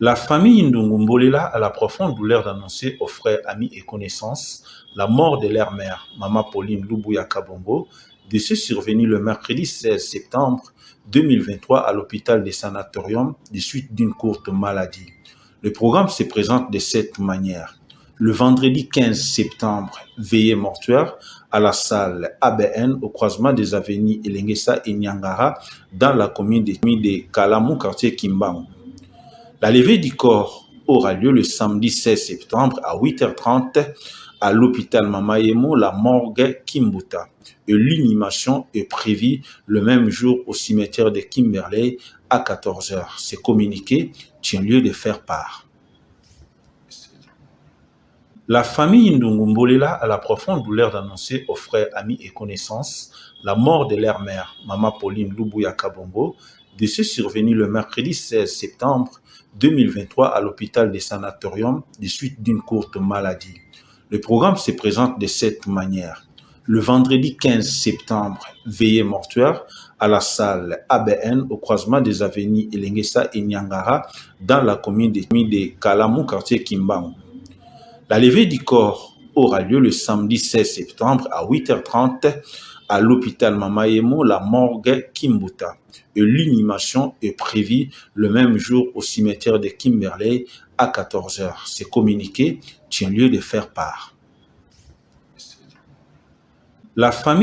La famille Ndungumbolela a la profonde douleur d'annoncer aux frères, amis et connaissances la mort de leur mère, Maman Pauline Lubuya Kabongo, décès survenu le mercredi 16 septembre 2023 à l'hôpital des sanatoriums des suites d'une courte maladie. Le programme se présente de cette manière. Le vendredi 15 septembre, veillée mortuaire à la salle ABN au croisement des avenues Elengesa et Nyangara dans la commune de Kalamou, quartier Kimbangu. La levée du corps aura lieu le samedi 16 septembre à 8h30 à l'hôpital Mamayemo, la morgue Kimbuta. Et l'inhumation est prévue le même jour au cimetière de Kimberley à 14h. Ce communiqué tient lieu de faire part. La famille Ndungumbolela a la profonde douleur d'annoncer aux frères, amis et connaissances la mort de leur mère, Maman Pauline Lubuya Kabongo, décès survenu le mercredi 16 septembre 2023 à l'hôpital des sanatoriums des suites d'une courte maladie. Le programme se présente de cette manière. Le vendredi 15 septembre, veillée mortuaire à la salle ABN au croisement des avenues Elengesa et Nyangara dans la commune de Kalamou, quartier Kimbangu. La levée du corps aura lieu le samedi 16 septembre à 8h30 à l'hôpital Mamayemo, la morgue Kimbuta. Et l'inhumation est prévue le même jour au cimetière de Kimberley à 14h. Ce communiqué tient lieu de faire part. La famille